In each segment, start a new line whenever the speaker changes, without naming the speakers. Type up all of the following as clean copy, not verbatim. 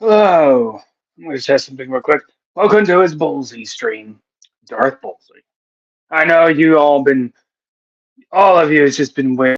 Hello. I'm going to test something real quick. Welcome to his Bullzie stream. Darth Bullzie. I know all of you has just been waiting.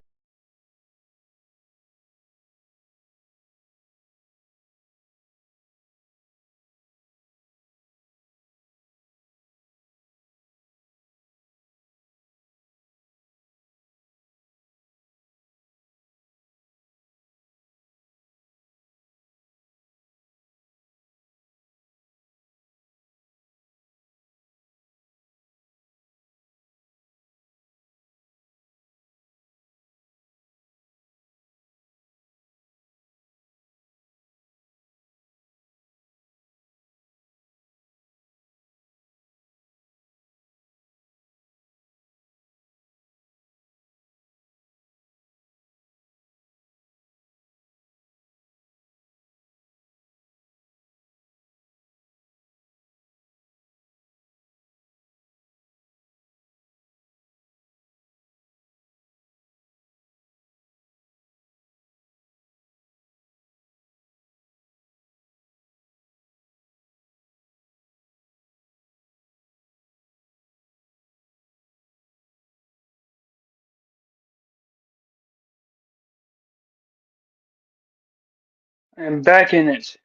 I'm back in it.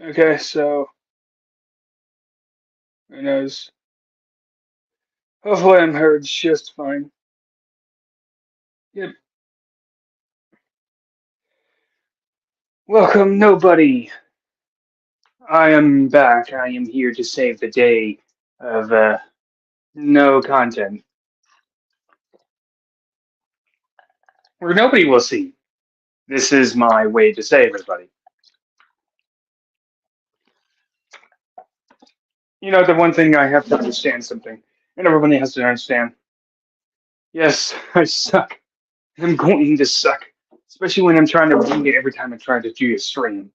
Okay, so who knows? Hopefully I'm heard just fine. Yep. Welcome, nobody. I am back. I am here to save the day of no content, where nobody will see. This is my way to save everybody. You know, the one thing I have to understand something, and everybody has to understand. Yes, I suck. I'm going to suck, especially when I'm trying to read it every time I try to do a stream.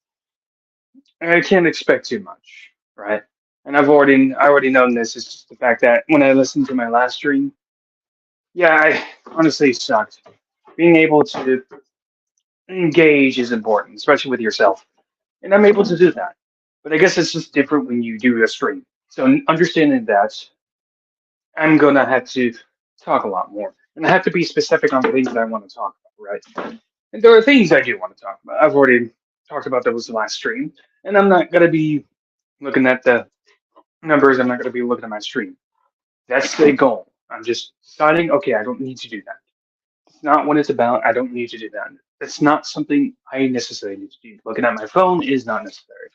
And I can't expect too much, right? And I already known this. It's just the fact that when I listened to my last stream, yeah, I honestly sucked. Being able to engage is important, especially with yourself, and I'm able to do that. But I guess it's just different when you do a stream. So understanding that, I'm gonna have to talk a lot more, and I have to be specific on the things that I want to talk about, right? And there are things I do want to talk about. I've already talked about those last stream, and I'm not gonna be looking at the numbers. I'm not gonna be looking at my stream. That's the goal. I'm just deciding. Okay, I don't need to do that. It's not what it's about. I don't need to do that. That's not something I necessarily need to do. Looking at my phone is not necessary.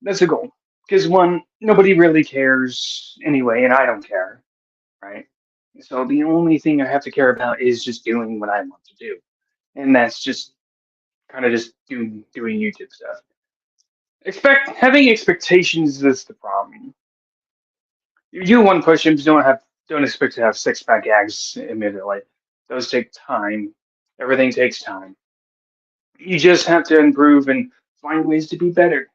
That's the goal. Because one, nobody really cares anyway, and I don't care, right? So the only thing I have to care about is just doing what I want to do, and that's just kind of just doing YouTube stuff. Expect having expectations is the problem. You do one push-ups, don't expect to have six-pack abs immediately. Those take time. Everything takes time. You just have to improve and find ways to be better.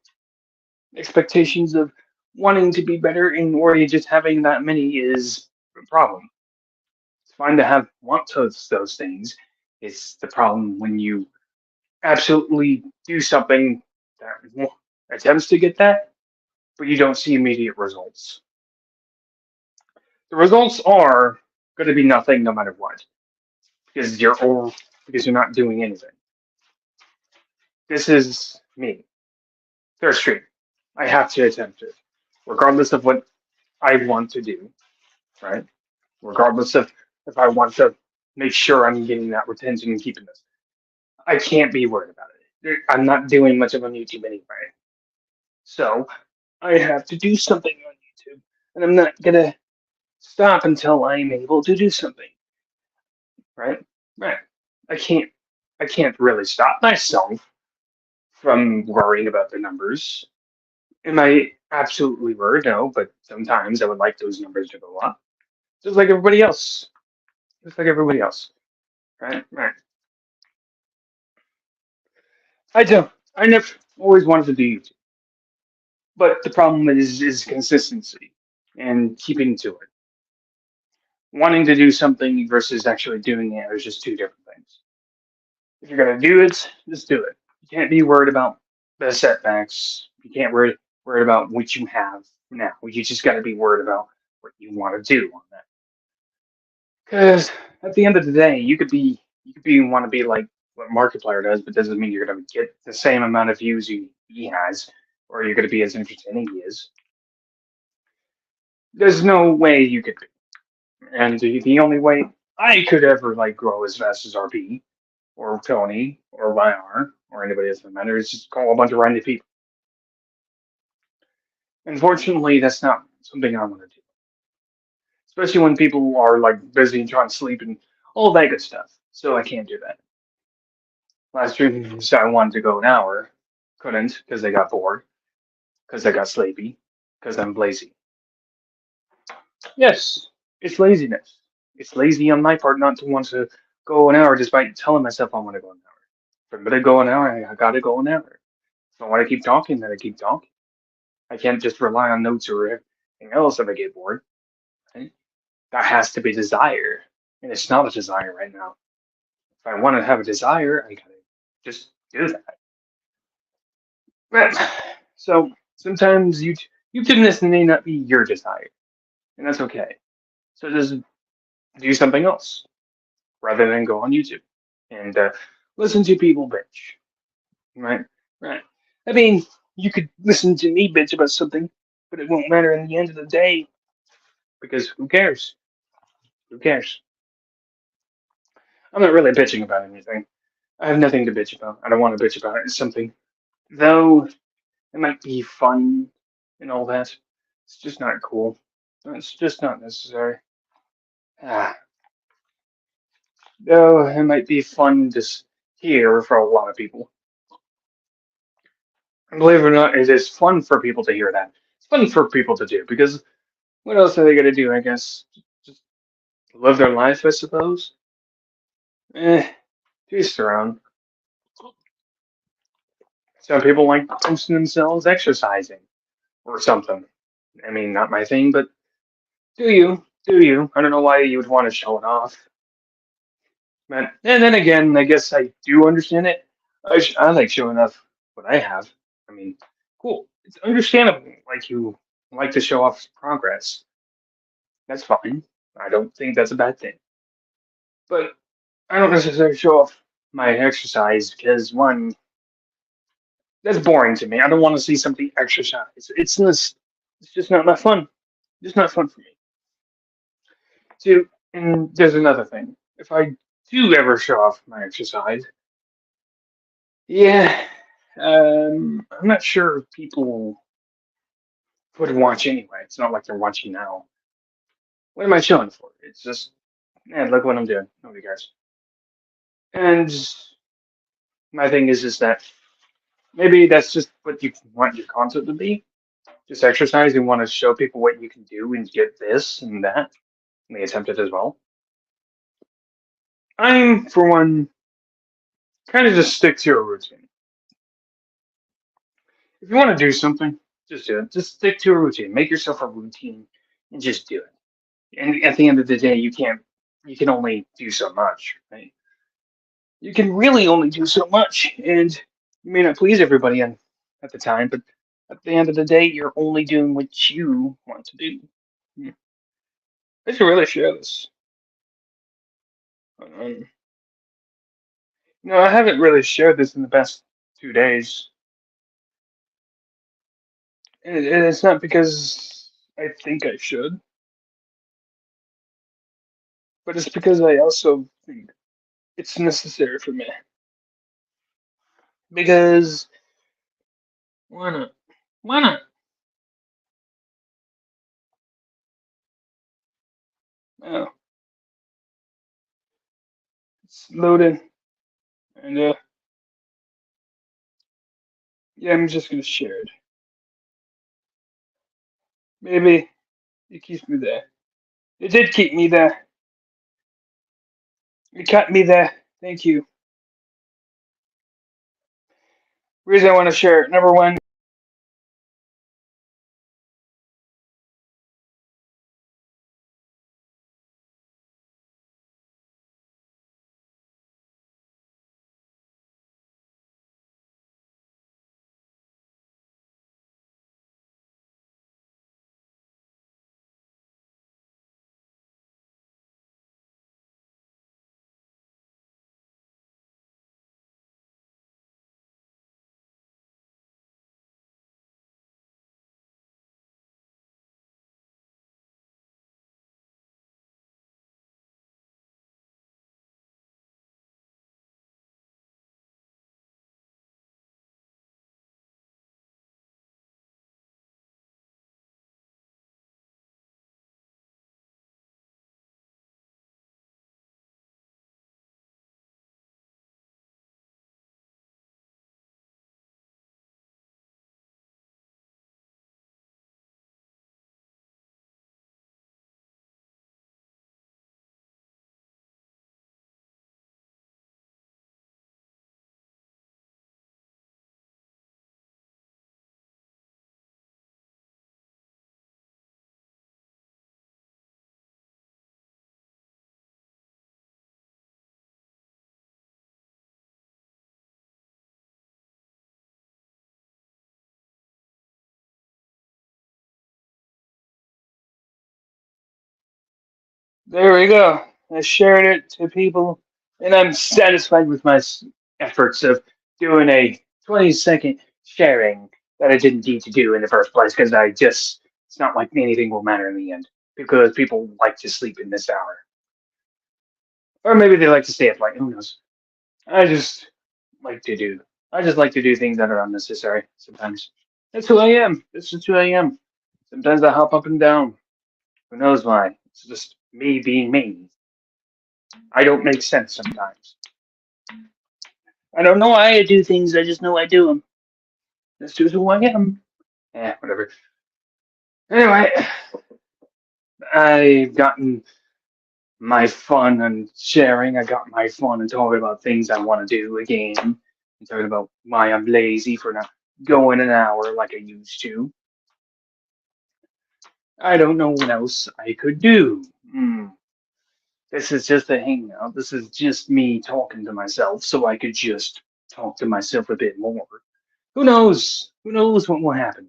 Expectations of wanting to be better and or just having that many is a problem. It's fine to have want those things. It's the problem when you absolutely do something that attempts to get that, but you don't see immediate results. The results are going to be nothing no matter what because you're not doing anything. This is me. Third stream. I have to attempt it, regardless of what I want to do, right? Regardless of if I want to make sure I'm getting that retention and keeping this. I can't be worried about it. I'm not doing much of on YouTube anyway. So I have to do something on YouTube. And I'm not gonna stop until I'm able to do something. Right? Right. I can't I can't really stop myself from worrying about the numbers. Am I absolutely worried? No, but sometimes I would like those numbers to go up. Just like everybody else. Just like everybody else. Right? Right. I do. I never always wanted to do YouTube. But the problem is consistency and keeping to it. Wanting to do something versus actually doing it are just two different things. If you're gonna do it, just do it. You can't be worried about the setbacks. You can't worried about what you have now. You just got to be worried about what you want to do on that. Because at the end of the day, you could be want to be like what Markiplier does, but doesn't mean you're going to get the same amount of views he has, or you're going to be as entertaining he is. There's no way you could be. And the only way I could ever like grow as fast as RP or Tony or YR or anybody else that matters is just call a bunch of random people. Unfortunately, that's not something I want to do, especially when people are like busy and trying to sleep and all that good stuff. So I can't do that. Last stream, I wanted to go an hour, couldn't because I got bored, because I got sleepy, because I'm lazy. Yes, it's laziness. It's lazy on my part not to want to go an hour despite telling myself I want to go an hour. If I'm gonna go an hour, I gotta go an hour. If I want to keep talking, then I keep talking. I can't just rely on notes or anything else if I get bored. Right? That has to be desire, and it's not a desire right now. If I want to have a desire, I gotta just do that. But, so sometimes YouTubeness may not be your desire, and that's okay. So just do something else rather than go on YouTube and listen to people bitch. Right? Right. I mean, you could listen to me bitch about something, but it won't matter in the end of the day because who cares? Who cares? I'm not really bitching about anything. I have nothing to bitch about. I don't want to bitch about it. It's something, though it might be fun and all that. It's just not cool. It's just not necessary. Ah, though it might be fun to hear for a lot of people. And believe it or not, it is fun for people to hear that. It's fun for people to do because what else are they going to do? I guess just live their life, I suppose. To each their own. Some people like posting themselves exercising or something. I mean, not my thing, but do you? Do you? I don't know why you would want to show it off. But, and then again, I guess I do understand it. I like showing off what I have. I mean, cool. It's understandable. Like you like to show off progress. That's fine. I don't think that's a bad thing. But I don't necessarily show off my exercise because one, that's boring to me. I don't want to see somebody exercise. It's just not that fun. It's not fun for me. Two, and there's another thing. If I do ever show off my exercise, yeah, I'm not sure if people would watch anyway. It's not like they're watching now. What am I showing for? It's just, man, look what I'm doing. Nobody cares. And my thing is that maybe that's just what you want your content to be. Just exercise and want to show people what you can do and get this and that. And they attempt it as well. I'm, for one, kind of just stick to your routine. If you want to do something, just do it. Just stick to a routine. Make yourself a routine and just do it. And at the end of the day, you can only do so much, right? You can really only do so much, and you may not please everybody at the time, but at the end of the day, you're only doing what you want to do. Hmm. I should really share this. No, I haven't really shared this in the past 2 days, and it's not because I think I should, but it's because I also think it's necessary for me. Because why not? Why not? Oh, it's loading, and yeah, I'm just gonna share it. Maybe it keeps me there. It did keep me there. It kept me there. Thank you. Reason I want to share it. Number one, There we go. I shared it to people, and I'm satisfied with my efforts of doing a 20-second sharing that I didn't need to do in the first place because it's not like anything will matter in the end because people like to sleep in this hour. Or maybe they like to stay up late, who knows? I just like to do, I just like to do things that are unnecessary sometimes. That's who I am. This is who I am. Sometimes I hop up and down. Who knows why? It's just me being me. I don't make sense sometimes. I don't know why I do things. I just know I do them. That's just who I am. Yeah, whatever. Anyway, I've gotten my fun and sharing. I got my fun and talking about things I want to do again. And talking about why I'm lazy for not going an hour like I used to. I don't know what else I could do. This is just a hangout. This is just me talking to myself, so I could just talk to myself a bit more. Who knows? Who knows what will happen?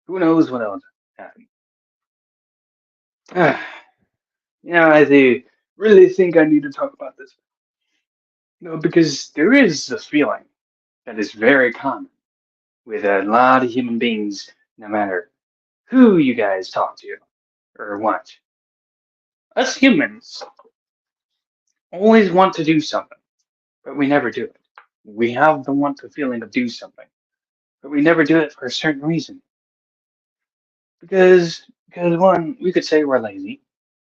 Who knows what else happen? I do really think I need to talk about this. No, because there is this feeling that is very common with a lot of human beings, no matter who you guys talk to or what. Us humans always want to do something, but we never do it. We have the want the feeling of do something, but we never do it for a certain reason. Because one, we could say we're lazy.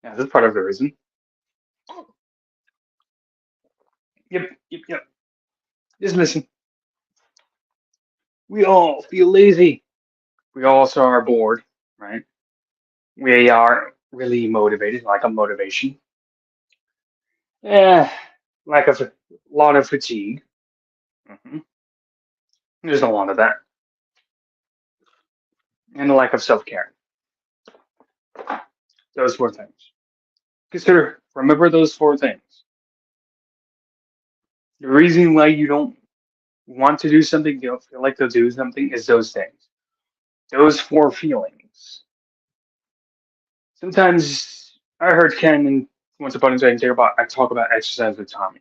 Yeah, that's part of the reason. Yep. Just listen. We all feel lazy. We also are bored, right? We are really motivated, like a motivation. Yeah, lack of a lot of fatigue. hmm There's a lot of that, and a lack of self care. Those four things. Remember those four things. The reason why you don't want to do something, you don't feel like to do something, is those things. Those four feelings. Sometimes I heard Ken and once upon a time I talk about exercise with Tommy.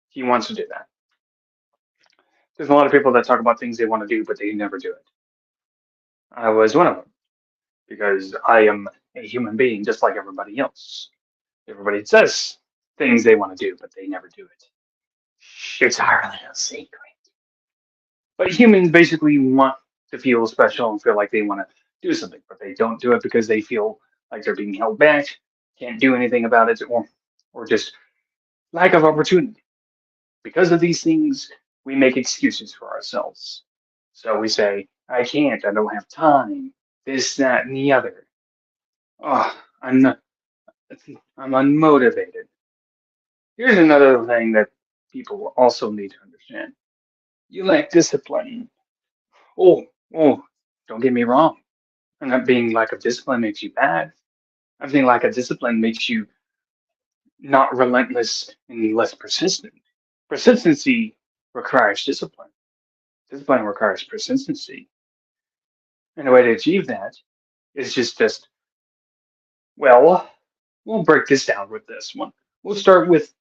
He wants to do that. There's a lot of people that talk about things they want to do, but they never do it. I was one of them because I am a human being just like everybody else. Everybody says things they want to do, but they never do it. It's our little secret. But humans basically want to feel special and feel like they want to do something, but they don't do it because they feel like they're being held back, can't do anything about it, or just lack of opportunity. Because of these things, we make excuses for ourselves. So we say, I can't, I don't have time, this, that, and the other. Oh, I'm not, I'm unmotivated. Here's another thing that people also need to understand. You lack discipline. Oh, oh, don't get me wrong. I'm not being lack of discipline makes you bad. I think lack of discipline makes you not relentless and less persistent. Persistency requires discipline. Discipline requires persistency. And the way to achieve that is just well, we'll break this down with this one. We'll start with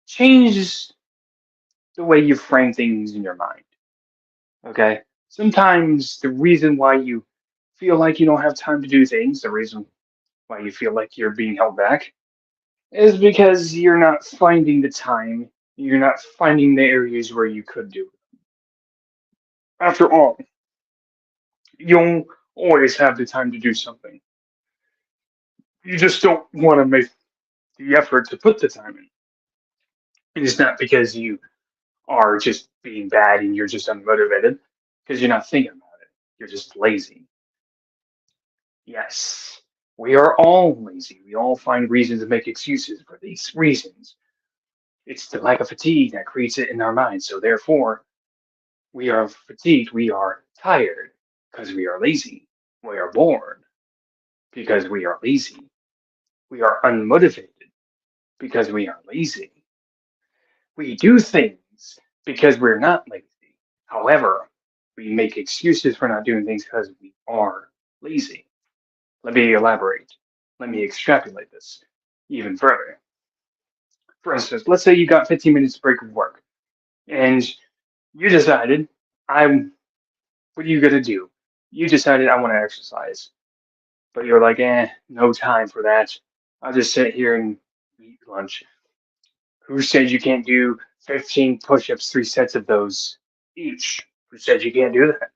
change the way you frame things in your mind. Okay? Sometimes the reason why you feel like you don't have time to do things, the reason why you feel like you're being held back, is because you're not finding the time, you're not finding the areas where you could do it. After all, you'll always have the time to do something. You just don't want to make the effort to put the time in. And it's not because you are just being bad and you're just unmotivated, because you're not thinking about it. You're just lazy. Yes, we are all lazy. We all find reasons to make excuses for these reasons. It's the lack of fatigue that creates it in our minds. So therefore, we are fatigued. We are tired because we are lazy. We are bored because we are lazy. We are unmotivated because we are lazy. We do things because we're not lazy. However, we make excuses for not doing things because we are lazy. Let me elaborate. Let me extrapolate this. even further. For instance, let's say you got 15 minutes break of work, and you decided, I'm, what are you gonna do? You decided I want to exercise, but you're like, no time for that. I'll just sit here and eat lunch. Who said you can't do 15 push-ups, 3 sets of those each? Who said you can't do that?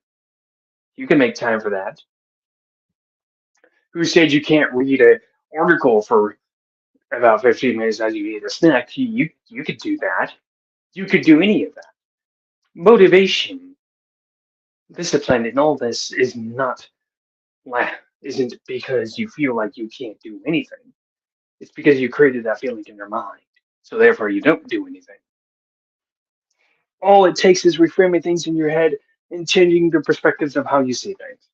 You can make time for that. Who said you can't read an article for about 15 minutes as you eat a snack? You could do that. You could do any of that. Motivation, discipline, and all this is not isn't because you feel like you can't do anything. It's because you created that feeling in your mind. So therefore you don't do anything. All it takes is reframing things in your head and changing the perspectives of how you see things.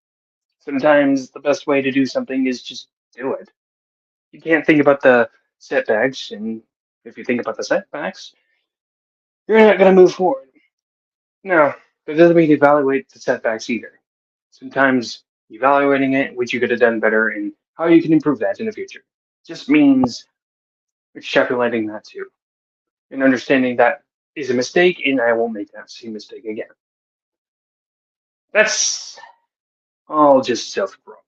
Sometimes the best way to do something is just do it. You can't think about the setbacks, and if you think about the setbacks, you're not going to move forward. Now, that doesn't mean evaluate the setbacks either. Sometimes evaluating it, what you could have done better, and how you can improve that in the future. Just means extrapolating that too, and understanding that is a mistake, and I won't make that same mistake again. That's all just self growth.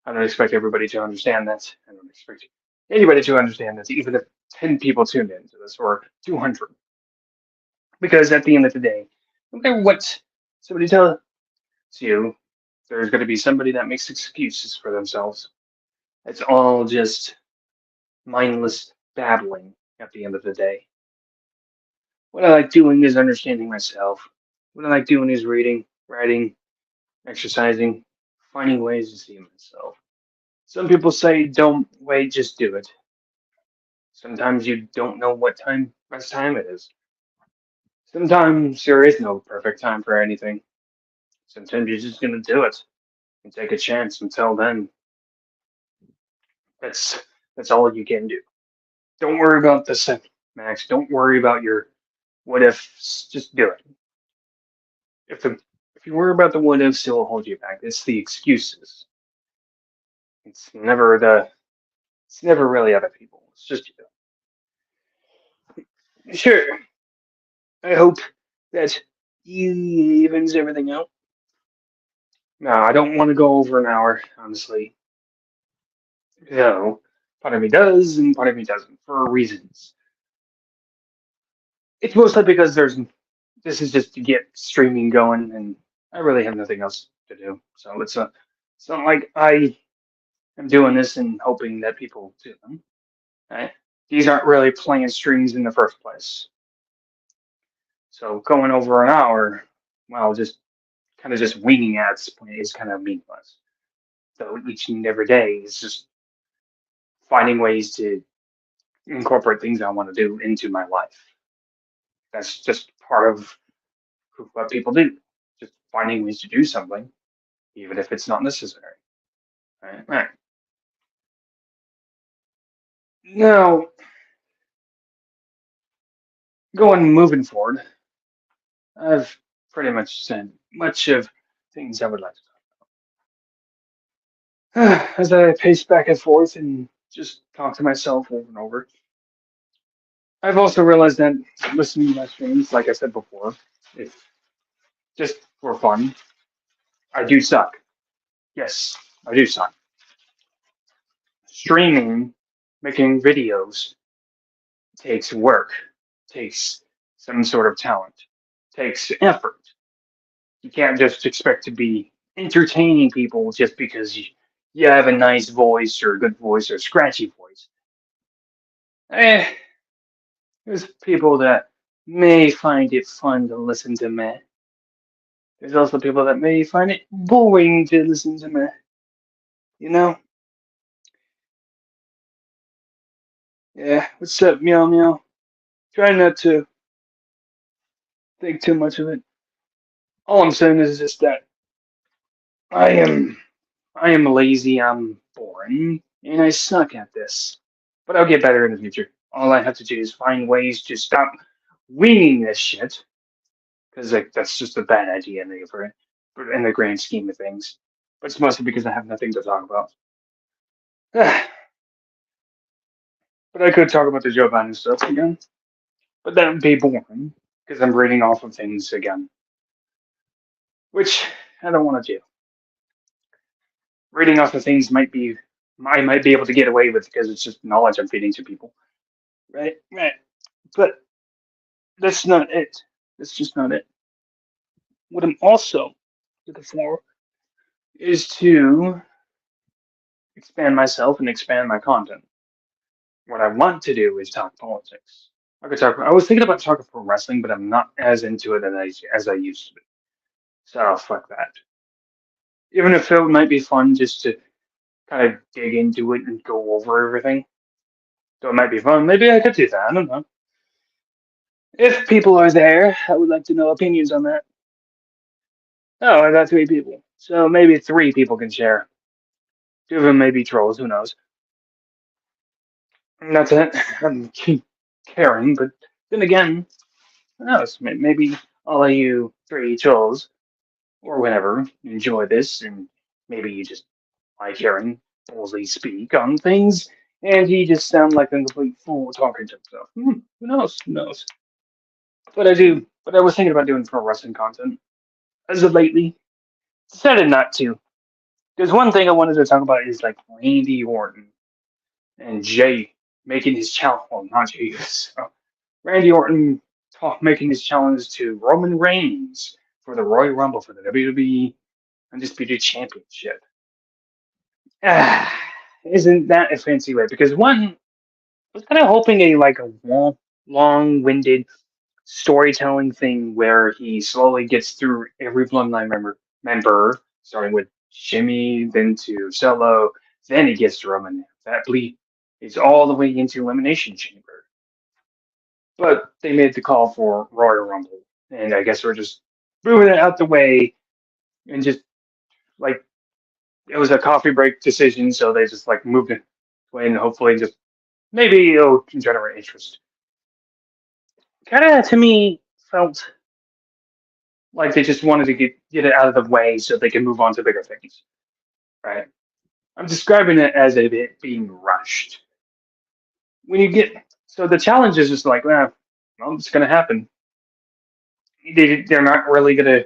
I don't expect everybody to understand that. I don't expect anybody to understand this, even if 10 people tuned into this or 200. Because at the end of the day, no matter what somebody tells you, there's going to be somebody that makes excuses for themselves. It's all just mindless babbling at the end of the day. What I like doing is understanding myself. What I like doing is reading, writing, exercising, finding ways to see myself. Some people say, don't wait, just do it. Sometimes you don't know what best time it is. Sometimes there is no perfect time for anything. Sometimes you're just gonna do it and take a chance. Until then, that's that's all you can do. Don't worry about the Max. Don't worry about your what ifs. Just do it. If you worry about the what ifs, it will hold you back. It's the excuses. It's never the. It's never really other people. It's just you. Sure. I hope that evens everything out. No, I don't want to go over an hour, honestly. No, part of me does, and part of me doesn't, for reasons. It's mostly because this is just to get streaming going, and I really have nothing else to do. So it's not like I am doing this and hoping that people do them. Right? These aren't really planned streams in the first place. So going over an hour, well, just kind of just winging at this point is kind of meaningless. So each and every day is just finding ways to incorporate things I want to do into my life. That's just part of what people do. Just finding ways to do something, even if it's not necessary. Right? Right. Now, moving forward, I've pretty much said much of things I would like to talk. As I pace back and forth and just talk to myself over and over, I've also realized that listening to my streams, like I said before, if just for fun, I do suck. Yes, I do suck. Streaming, making videos takes work, takes some sort of talent, takes effort. You can't just expect to be entertaining people just because you have a nice voice or a good voice or a scratchy voice. Eh, there's people that may find it fun to listen to me. There's also people that may find it boring to listen to me. You know? Yeah, what's up, meow meow? Try not to think too much of it. All I'm saying is just that I am I am lazy, I'm boring, and I suck at this. But I'll get better in the future. All I have to do is find ways to stop winging this shit, because like that's just a bad idea in the grand scheme of things. But it's mostly because I have nothing to talk about. But I could talk about the Joe Biden stuff again. But that would be boring because I'm reading off of things again, which I don't want to do. Reading off of things I might be able to get away with because it's just knowledge I'm feeding to people. Right, right. But that's not it. That's just not it. What I'm also looking for is to expand myself and expand my content. What I want to do is talk politics. I could talk. I was thinking about talking pro wrestling, but I'm not as into it as I used to be. So fuck that. Even if it might be fun just to kind of dig into it and go over everything, so it might be fun. Maybe I could do that. I don't know. If people are there, I would like to know opinions on that. Oh, I got three people, so maybe three people can share. Two of them may be trolls. Who knows? Not that I'm caring, but then again, who knows? Maybe all of you three trolls or whatever enjoy this, and maybe you just like hearing Bullzie speak on things, and he just sound like a complete fool talking to himself. Who knows? Who knows? But I do. But I was thinking about doing pro wrestling content as of lately. Decided not to. There's one thing I wanted to talk about is like Randy Orton and Jay making his challenge. Well, not Jay. Randy Orton making his challenge to Roman Reigns for the Royal Rumble for the WWE Undisputed Championship. Ah, isn't that a fancy way? Because one, I was kind of hoping a long-winded storytelling thing where he slowly gets through every bloodline member, starting with Jimmy, then to Solo, then he gets to Roman. That bleed is all the way into Elimination Chamber. But they made the call for Royal Rumble, and I guess we're just moving it out the way and just like it was a coffee break decision, so they just like moved it away and hopefully just maybe it'll generate interest. Kind of to me felt like they just wanted to get it out of the way so they can move on to bigger things, right? I'm describing it as a bit being rushed. When you get so the challenge is just like, well, it's gonna happen. They're not really gonna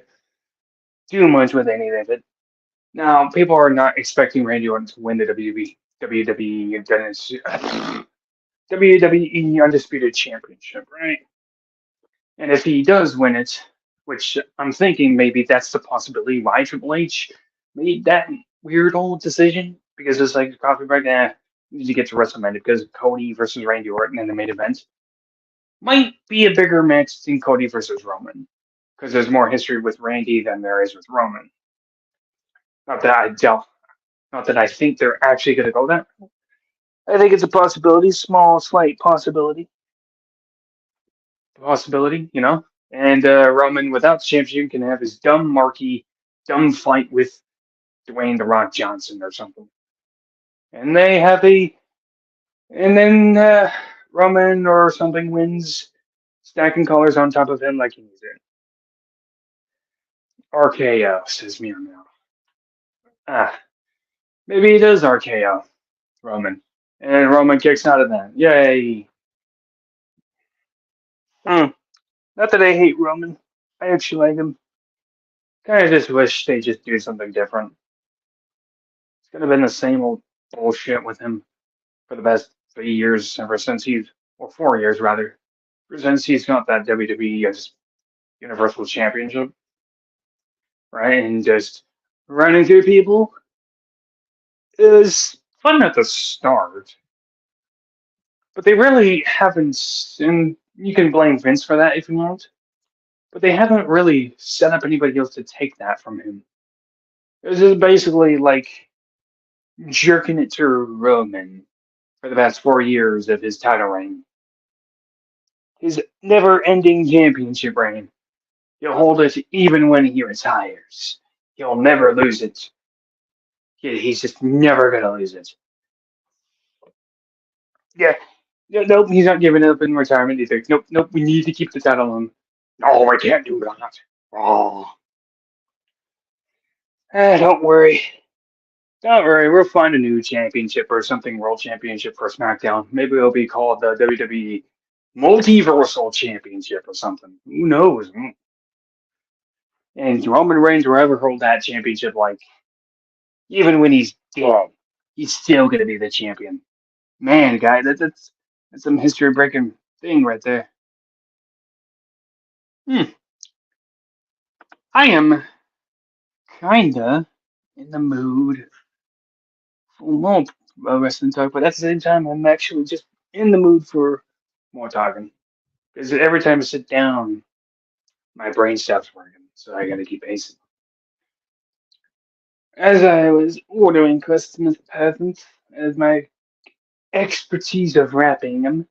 do much with any of it. Now, people are not expecting Randy Orton to win the WWE Undisputed Championship, right? And if he does win it, which I'm thinking maybe that's the possibility why Triple H made that weird old decision, because it's like coffee break, you need to get to WrestleMania because Cody versus Randy Orton in the main event might be a bigger match than Cody versus Roman, because there's more history with Randy than there is with Roman. Not that I doubt, not that I think they're actually going to go that. I think it's a possibility, small, slight possibility, you know. And Roman, without the championship, can have his dumb, marky, dumb fight with Dwayne the Rock Johnson or something. And they have and then Roman or something wins, stacking colors on top of him like he's in. RKO, says Meow Meow. Ah, maybe he does RKO, Roman. And Roman kicks out of that. Yay. Hmm. Not that I hate Roman. I actually like him. Kind of just wish they just do something different. It's gonna have been the same old bullshit with him for the past 3 years, ever since or 4 years rather, ever since he's got that WWE as Universal Championship, right? And just running through people. It was fun at the start, but they really haven't, and you can blame Vince for that if you want, but they haven't really set up anybody else to take that from him. It was just basically like jerking it to Roman for the past 4 years of his title reign. His never ending championship reign. He'll hold it even when he retires. He'll never lose it. He's just never going to lose it. Yeah. Nope, he's not giving it up in retirement either. Nope, nope, we need to keep the title on. No, I can't do that. Oh. Don't worry. Don't worry, we'll find a new championship or something, world championship for SmackDown. Maybe it'll be called the WWE Multiversal Championship or something. Who knows? And Roman Reigns will ever hold that championship, like, even when he's dead, he's still going to be the champion. Man, guy, that's some history breaking thing right there. Hmm. I am kinda in the mood for more wrestling talk, but at the same time, I'm actually just in the mood for more talking. Because every time I sit down, my brain stops working, so I gotta keep pacing. As I was ordering Christmas presents, as my expertise of wrapping them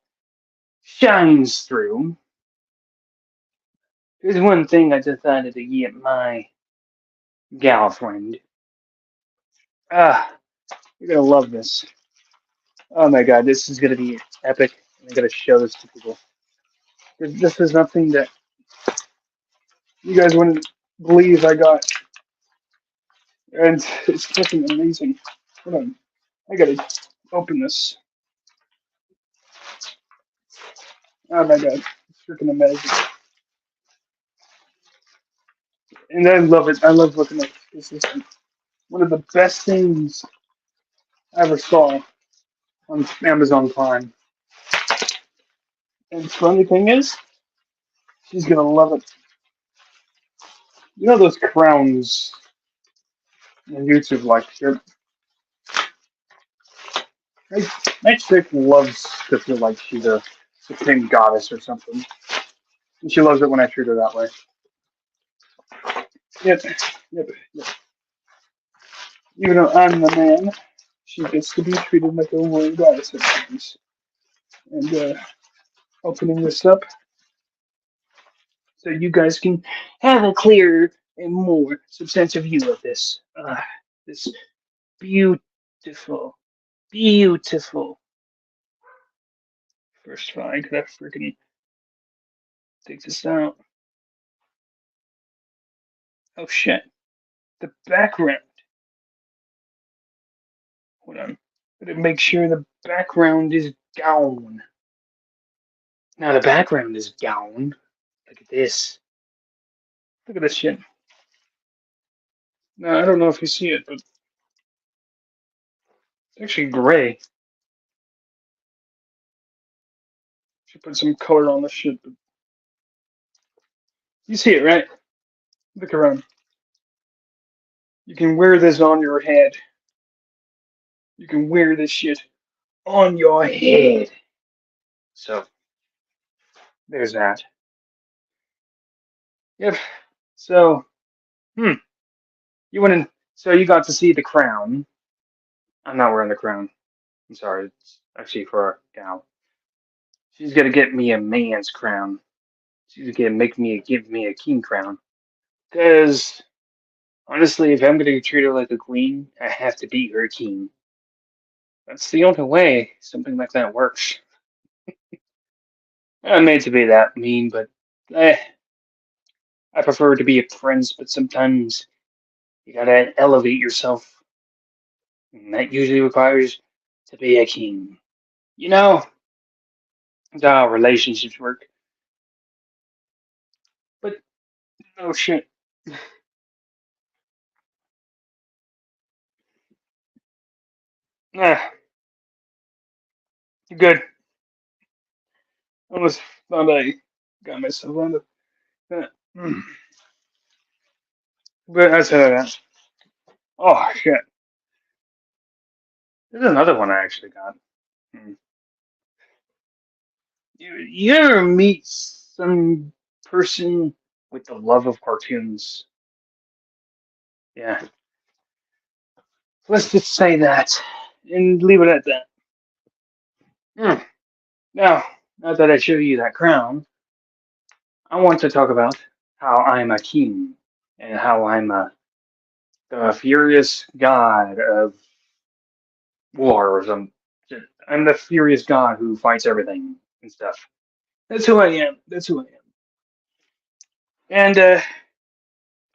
shines through, there's one thing I decided to get my gal friend. Ah, you're gonna love this. Oh my god, this is gonna be epic. I'm gonna show this to people. This is nothing that you guys wouldn't believe I got, and it's fucking amazing. Hold on, I gotta open this. Oh my god, it's freaking amazing. And I love it. I love looking at this. This is one of the best things I ever saw on Amazon Prime. And the funny thing is, she's gonna love it. You know those crowns on YouTube, like my, my chick loves to feel like she's a supreme goddess or something. And she loves it when I treat her that way. Yep, yep, yep. Even though I'm the man, she gets to be treated like a warrior goddess at times. And opening this up so you guys can have a clearer and more substantive view of this. This beautiful, beautiful first try. Could I freaking take this out? Oh shit. The background. Hold on. Gotta make sure the background is down. Now the background is down. Look at this. Look at this shit. Now I don't know if you see it, but it's actually gray. Should put some color on this shit, but you see it, right? Look around. You can wear this on your head. You can wear this shit on your head. So there's that. Yep. So, you went in. So you got to see the crown. I'm not wearing the crown. I'm sorry. It's actually for a gal. She's gonna get me a man's crown. She's gonna give me a king crown. Cause honestly, if I'm gonna treat her like a queen, I have to be her king. That's the only way something like that works. I'm made to be that mean, but eh, I prefer to be a prince. But sometimes you gotta elevate yourself, and that usually requires to be a king. You know, that's how relationships work. But oh shit. Ah, good. Almost thought I got myself on the. But that's that. Oh shit. There's another one I actually got. Hmm. You ever meet some person with the love of cartoons? Yeah. Let's just say that and leave it at that. Hmm. Now that I show you that crown, I want to talk about how I'm a king and how I'm the furious god of war or some. I'm the furious god who fights everything and stuff. That's who I am. That's who I am. And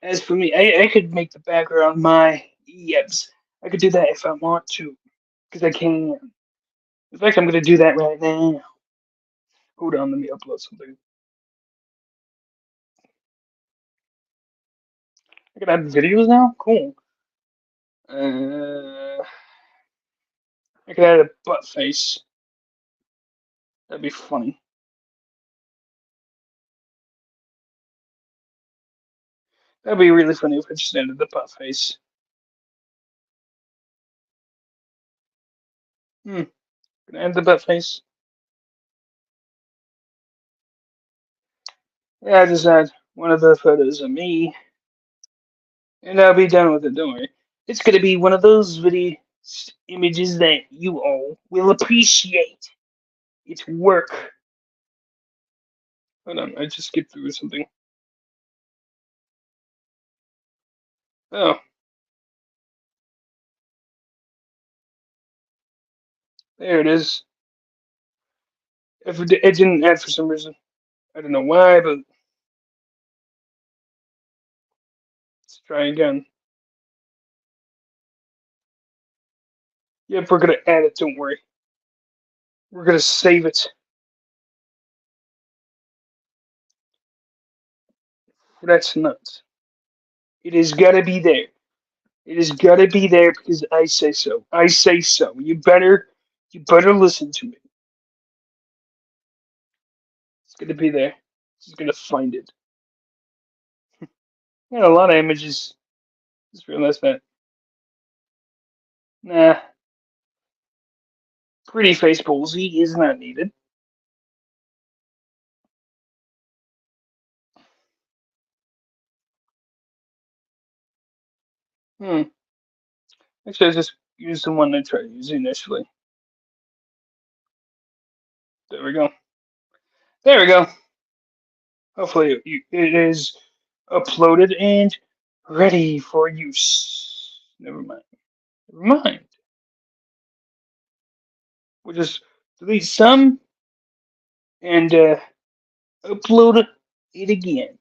as for me, I could make the background my yebs. I could do that if I want to, because I can. In fact, I'm gonna do that right now. Hold on, let me upload something. I can add videos now? Cool. I could add a butt face. That'd be funny. That'd be really funny if I just added the butt face. Hmm. Can I add the butt face? Yeah, I just add one of the photos of me, and I'll be done with it. Don't worry. It's gonna be one of those video images that you all will appreciate. It's work. Hold on, I just skipped through something. Oh, there it is. If it didn't add for some reason, I don't know why, but let's try again. Yep, we're gonna add it. Don't worry. We're gonna save it. That's nuts. It has gotta be there. It has gotta be there because I say so. I say so. You better listen to me. It's gonna be there. Just gonna find it. Yeah, a lot of images. Just realized that. Nah, pretty face Bullzie is not needed. Hmm. Actually, I just used the one I tried using initially. There we go. There we go. Hopefully, it is uploaded and ready for use. Never mind. Never mind. We'll just delete some and upload it again.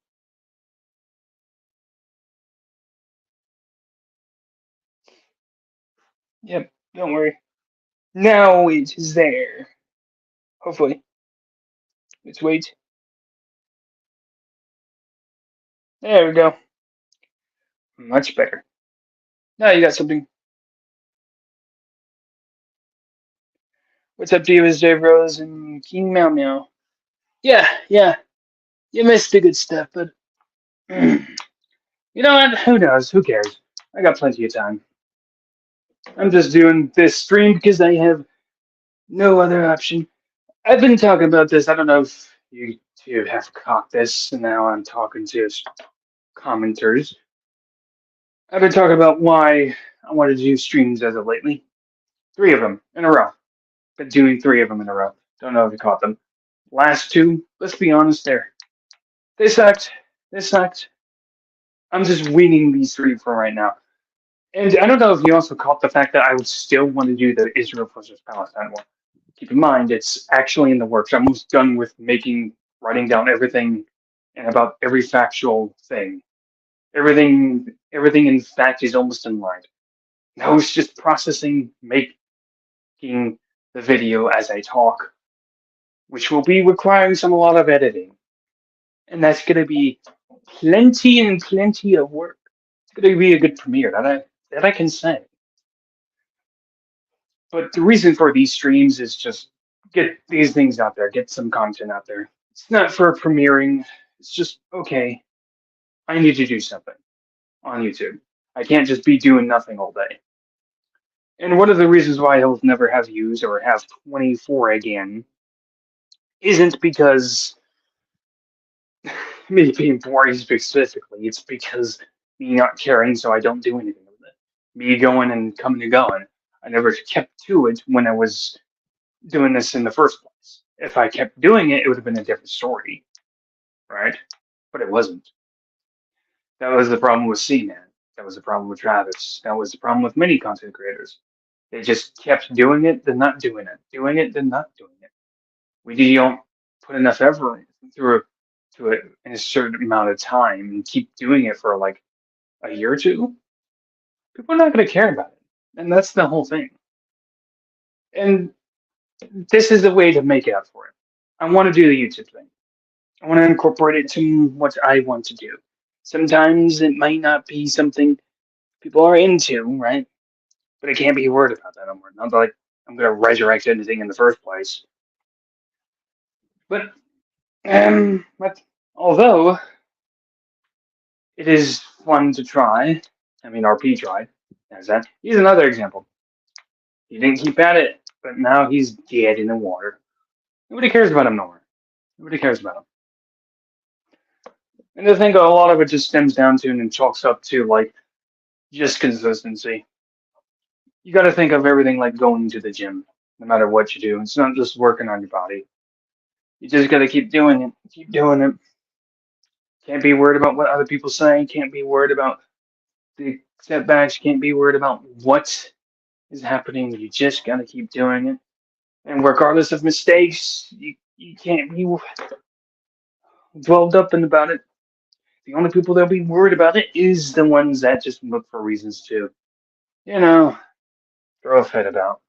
Yep, don't worry. Now it is there. Hopefully. Let's wait. There we go. Much better. Now you got something. What's up to you, is Dave Rose and King Meow Meow? Yeah. You missed the good stuff, but you know what? Who knows? Who cares? I got plenty of time. I'm just doing this stream because I have no other option. I've been talking about this. I don't know if you two have caught this, and now I'm talking to commenters. I've been talking about why I wanted to do streams as of lately. 3 of them in a row. Been doing 3 of them in a row. Don't know if you caught them. Last two, let's be honest, they sucked. They sucked. I'm just winning these 3 for right now. And I don't know if you also caught the fact that I would still want to do the Israel versus Palestine one. Keep in mind, it's actually in the works. I'm almost done with writing down everything and about every factual thing. Everything in fact is almost in line. Now it's just processing, making the video as I talk, which will be requiring a lot of editing. And that's going to be plenty and plenty of work. It's going to be a good premiere, that I can say. But the reason for these streams is just get these things out there, get some content out there. It's not for premiering. It's just, okay, I need to do something on YouTube. I can't just be doing nothing all day. And one of the reasons why I'll never have views or have 24 again isn't because me being boring specifically. It's because me not caring, so I don't do anything with it. Me going and coming and going. I never kept to it when I was doing this in the first place. If I kept doing it, it would have been a different story, right? But it wasn't. That was the problem with C-Man. That was the problem with Travis. That was the problem with many content creators. They just kept doing it, then not doing it, doing it, then not doing it. We don't put enough effort through to it in a certain amount of time and keep doing it for like a year or two. People are not going to care about it. And that's the whole thing. And this is the way to make up for it. I want to do the YouTube thing. I want to incorporate it to what I want to do. Sometimes it might not be something people are into, right? But I can't be worried about that anymore. Not like I'm going to resurrect anything in the first place. But although it is fun to try, I mean, RP tried, as that. He's another example. He didn't keep at it, but now he's dead in the water. Nobody cares about him no more. Nobody cares about him. And I think a lot of it just stems down to and chalks up to like just consistency. You got to think of everything like going to the gym, no matter what you do. It's not just working on your body. You just got to keep doing it. Keep doing it. Can't be worried about what other people say. Can't be worried about the setbacks. Can't be worried about what is happening. You just got to keep doing it. And regardless of mistakes, you can't be dwelled up in about it. The only people that'll be worried about it is the ones that just look for reasons to, you know, throw a fit about.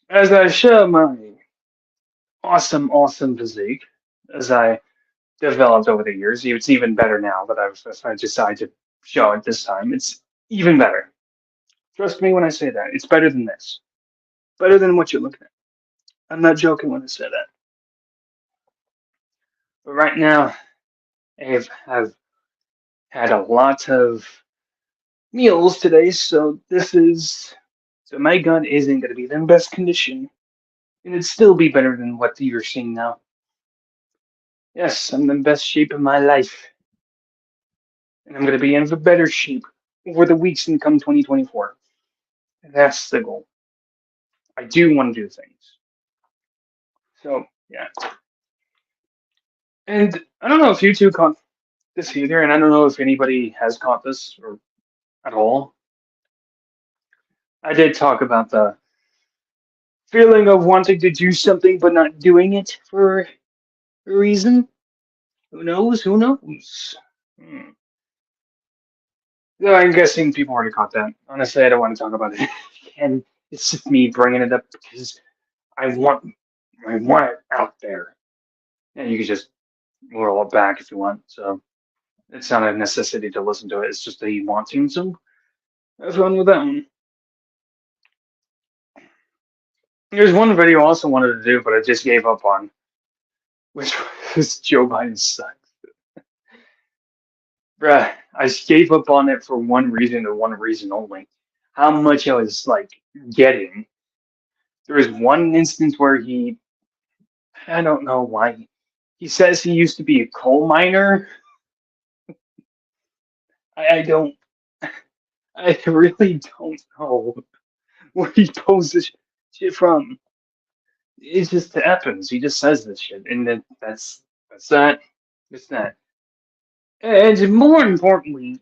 As I show my awesome physique, as I developed over the years, it's even better now that I decided to show it this time. It's even better. Trust me when I say that. It's better than this. Better than what you're looking at. I'm not joking when I say that. But right now, have had a lot of meals today, so my gun isn't going to be in best condition, and it'd still be better than what you're seeing now. Yes, I'm in the best shape of my life, and I'm going to be in even better shape over the weeks in come 2024. And that's the goal. I do want to do things. So yeah, and I don't know if you two caught this either, and I don't know if anybody has caught this or at all. I did talk about the feeling of wanting to do something but not doing it for a reason. Who knows? Who knows? Hmm. No, I'm guessing people already caught that. Honestly, I don't want to talk about it. And it's just me bringing it up because I want, I want it out there. And you can just roll it back if you want. So it's not a necessity to listen to it. It's just that you want to. So have fun with that one. There's one video I also wanted to do, but I just gave up on, which was Joe Biden's son. Bruh, I gave up on it for one reason and one reason only. How much I was like getting. There was one instance where I don't know why, he says he used to be a coal miner. I don't, I really don't know where he pulls this shit from. It just happens. He just says this shit, and then that's that. It's that. And more importantly,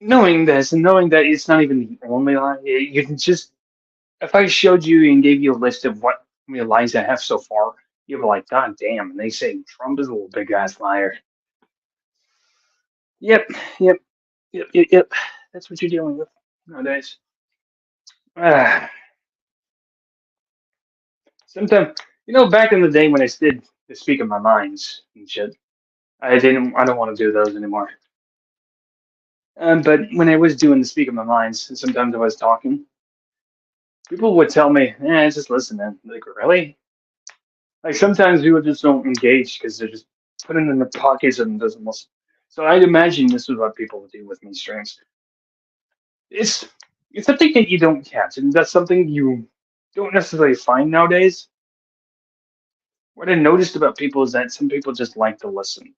knowing this and knowing that it's not even the only lie, you can just if I showed you and gave you a list of what many lies I have so far, you'd be like, God damn, and they say Trump is a little big ass liar. Yep, yep, yep. That's what you're dealing with nowadays. Ah, sometimes, back in the day when I did the speak of my minds and shit, I don't want to do those anymore. But when I was doing the speak of my minds, and sometimes I was talking, people would tell me, just listen, man. Like, really? Like sometimes people just don't engage because they're just putting it in their pockets and doesn't listen. So I'd imagine this is what people would do with me streams. It's it's something that you don't catch, and that's something you don't necessarily find nowadays. What I noticed about people is that some people just like to listen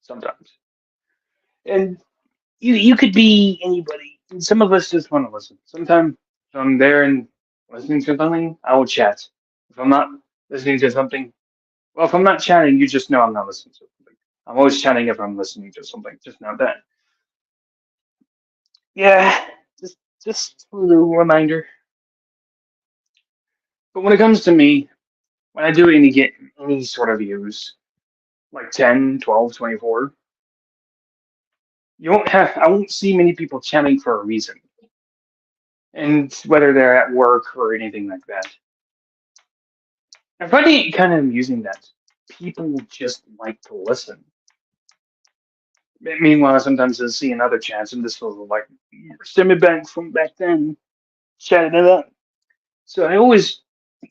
sometimes, and you could be anybody. And some of us just want to listen. Sometimes if I'm there and listening to something, I will chat. If I'm not listening to something, well, if I'm not chatting, you just know I'm not listening to something. I'm always chatting if I'm listening to something. Just know that. Yeah, just a little reminder. But when it comes to me, when I do get any sort of views, like 10, 12, 24, I won't see many people chatting for a reason, and whether they're at work or anything like that. I find it kind of amusing that people just like to listen. Meanwhile, sometimes I see in other chats, and this feels like send me back from back then, chatting it up. So I always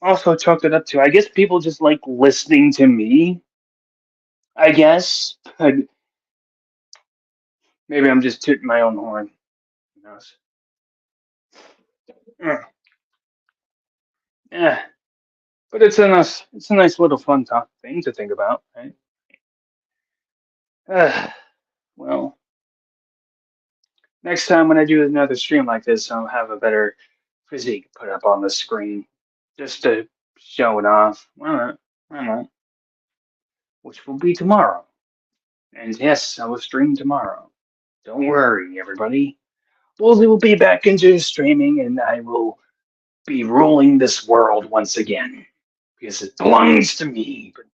also chalked it up to, I guess people just like listening to me, I guess. But maybe I'm just tooting my own horn. Who knows? Uh, Yeah, but it's a nice little fun thing to think about, right? Uh, well, next time when I do another stream like this, I'll have a better physique put up on the screen just to show it off. Why not? Why not? Which will be tomorrow. And yes, I will stream tomorrow. Don't worry, everybody. Bullzie will be back into streaming, and I will be ruling this world once again because it belongs to me. But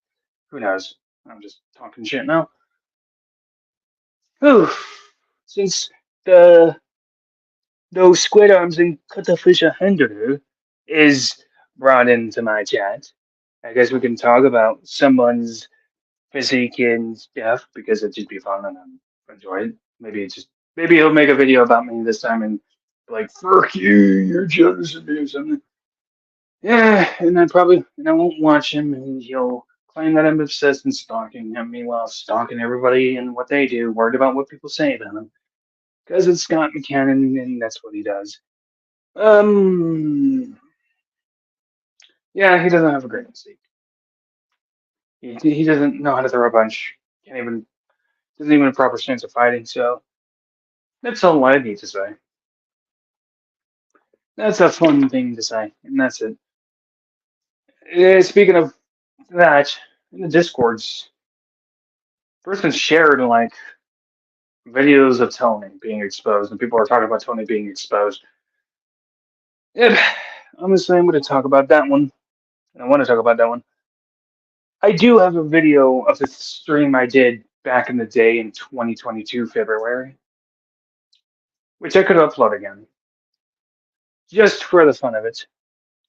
who knows? I'm just talking shit now. Whew. Since the those squid arms and cuttlefish handler is brought into my chat, I guess we can talk about someone's physique and stuff because it'd just be fun and I enjoy it. Maybe he'll make a video about me this time and be like, "Fuck you, you're jealous of me" or something. Yeah, and I won't watch him, and he'll claim that I'm obsessed and stalking him. Meanwhile, stalking everybody and what they do, worried about what people say about him, because it's Scott McCannon, and that's what he does. Um, yeah, he doesn't have a great physique. He doesn't know how to throw a punch. Can't even doesn't even have a proper stance of fighting. So that's all I need to say. That's a fun thing to say, and that's it. Speaking of that, in the discords, person shared like videos of Tony being exposed, and people are talking about Tony being exposed. Yep, honestly, I'm going to talk about that one, and I want to talk about that one. I do have a video of a stream I did back in the day in 2022 February, which I could upload again, just for the fun of it.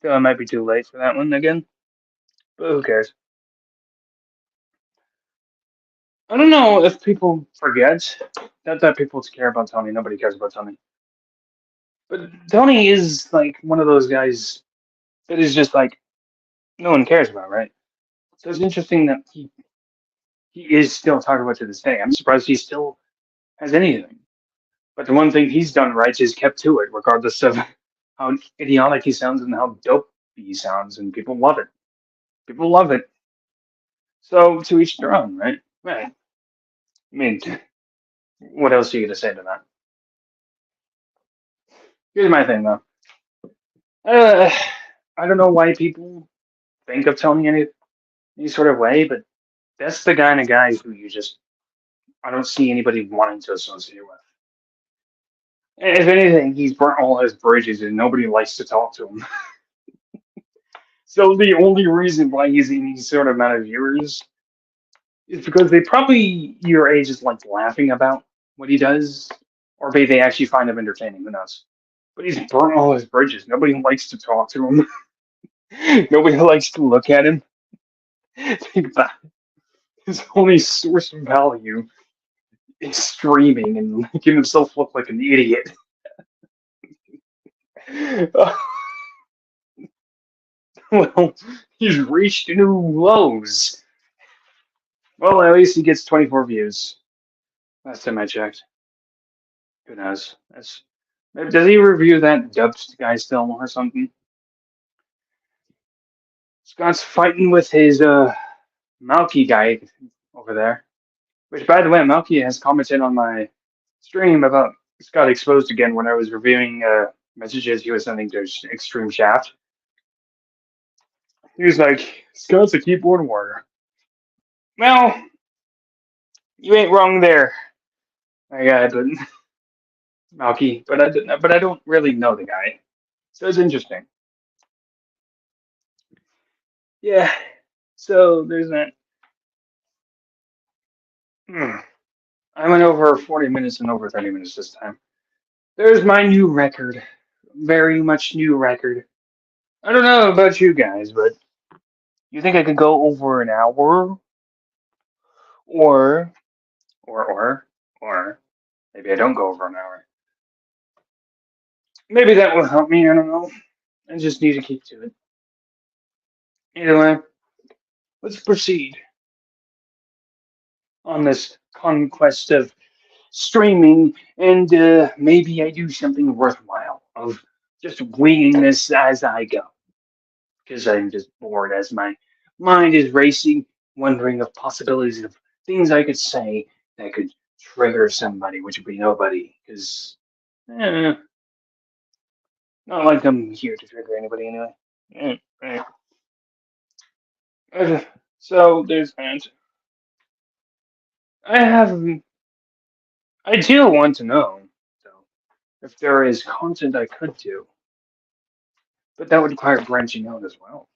Though I might be too late for that one again, but who cares? I don't know if people forget. Not that people care about Tony. Nobody cares about Tony. But Tony is like one of those guys that is just like no one cares about, right? So it's interesting that he is still talked about to this day. I'm surprised he still has anything. But the one thing he's done right is kept to it, regardless of how idiotic he sounds and how dope he sounds, and people love it. People love it. So to each their own, right? Right. I mean, what else are you gonna say to that? Here's my thing though. Uh, I don't know why people think of Tony any sort of way, but that's the kind of guy who you just I don't see anybody wanting to associate with. And if anything, he's burnt all his bridges and nobody likes to talk to him. So the only reason why he's in any sort of amount of viewers is because they probably your age is like laughing about what he does, or maybe they actually find him entertaining. Who knows? But he's burnt all his bridges. Nobody likes to talk to him. Nobody likes to look at him. Think about it. His only source of value is streaming and making himself look like an idiot. Well, he's reached new lows. Well, at least he gets 24 views. Last time I checked. Who knows? That's maybe does he review that dubbed guy still or something? Scott's fighting with his Malky guy over there. Which, by the way, Malky has commented on my stream about Scott exposed again when I was reviewing messages he was sending to Extreme Shaft. He was like, "Scott's a keyboard warrior." Well, you ain't wrong there, my guy, but Malky. But I don't really know the guy, so it's interesting. Yeah. So there's that. Hmm. I went over 40 minutes and over 30 minutes this time. There's my new record. Very much new record. I don't know about you guys, but you think I could go over an hour? Or, or maybe I don't go over an hour. Maybe that will help me. I don't know. I just need to keep to it. Either way, let's proceed on this conquest of streaming, and maybe I do something worthwhile of just winging this as I go, because I'm just bored as my mind is racing, wondering of possibilities of things I could say that could trigger somebody, which would be nobody, because not like I'm here to trigger anybody anyway. Right. So there's that. I have, I do want to know, though, if there is content I could do, but that would require branching out as well.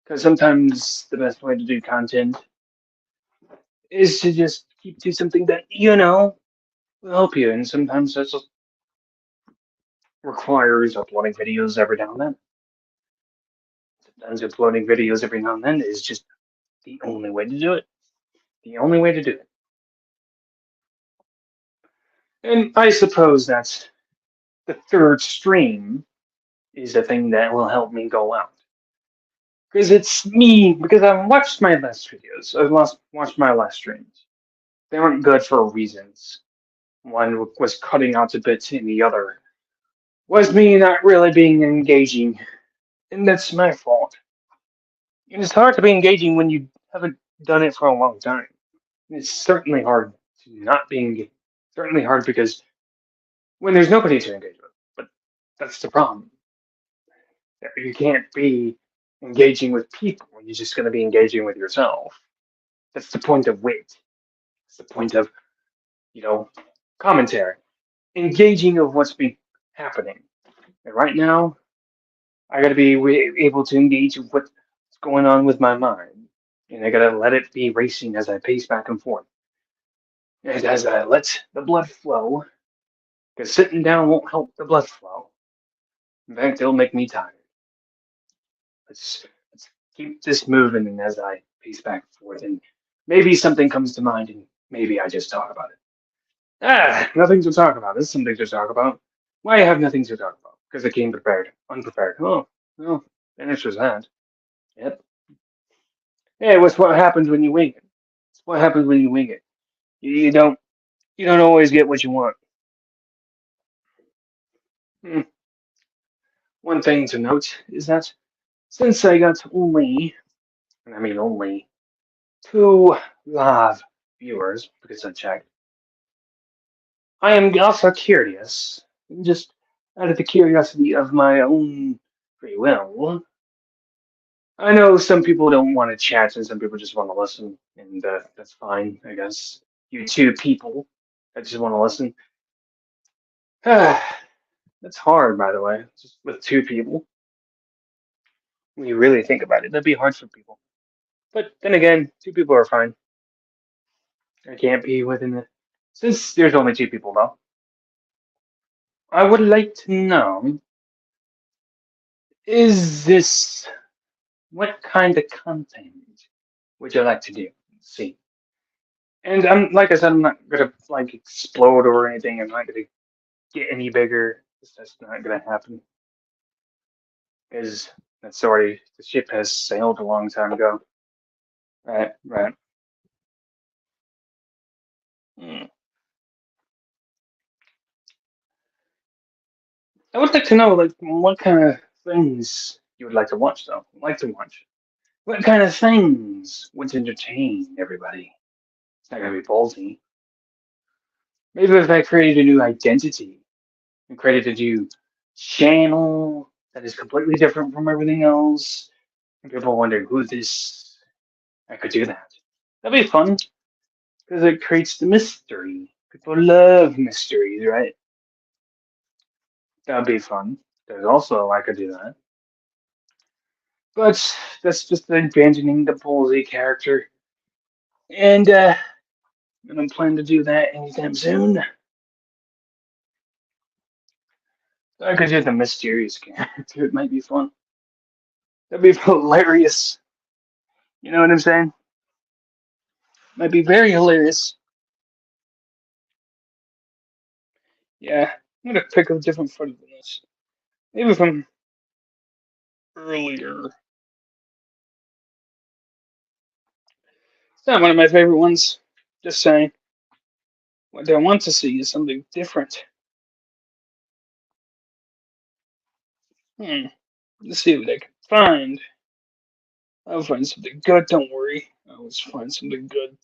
Because sometimes the best way to do content is to just keep to something that will help you, and sometimes that just requires uploading videos every now and then. Sometimes uploading videos every now and then is just the only way to do it. The only way to do it. And I suppose that the third stream is the thing that will help me go out. Because it's me, because I've watched my last videos, watched my last streams. They weren't good for reasons. One was cutting out a bit, and the other was me not really being engaging. And that's my fault. And it's hard to be engaging when you haven't done it for a long time. And it's certainly hard to not be engaged. Certainly hard because when there's nobody to engage with. But that's the problem. You can't be engaging with people. You're just going to be engaging with yourself. That's the point of wit. It's the point of, you know, commentary. Engaging of what's been happening. And right now, I got to be able to engage with what's going on with my mind. And I got to let it be racing as I pace back and forth. And as I let the blood flow, because sitting down won't help the blood flow. In fact, it'll make me tired. Let's keep this moving, and as I pace back and forth, and maybe something comes to mind, and maybe I just talk about it. Nothing to talk about. There's something to talk about. Why have nothing to talk about? Because I came prepared, unprepared. Oh, well, the answer's that. Yep. Hey, what's what happens when you wing it? It's what happens when you wing it. You don't you don't always get what you want. Hmm. One thing to note is that since I got only, and I mean only, two live viewers, because I checked, I am also curious, just out of the curiosity of my own free will. I know some people don't want to chat and some people just want to listen, and that's fine, I guess. You two people that just want to listen. That's hard, by the way, just with two people. When you really think about it, that'd be hard for people. But then again, two people are fine. I can't be within the. Since there's only two people, though, I would like to know is this. What kind of content would you like to do? See. And I'm like I said, I'm not gonna like explode or anything. I'm not gonna get any bigger. That's not gonna happen. Because that's already the ship has sailed a long time ago. Right, right. Hmm. I would like to know like what kind of things you would like to watch though. Like to watch. What kind of things would entertain everybody? It's not gonna be ballsy. Maybe if I created a new identity and created a new channel that is completely different from everything else, and people wonder who this, I could do that. That'd be fun because it creates the mystery. People love mysteries, right? That'd be fun. There's also I could do that, but that's just abandoning the Bullzie character. And I don't plan to do that anytime soon. I could do the mysterious character. It might be fun. That'd be hilarious. You know what I'm saying? Might be very hilarious. Yeah, I'm gonna pick a different photo than this. Maybe from earlier. It's not one of my favorite ones. Just saying. What I want to see is something different. Hmm. Let's see what I can find. I'll find something good. Don't worry. I'll always find something good.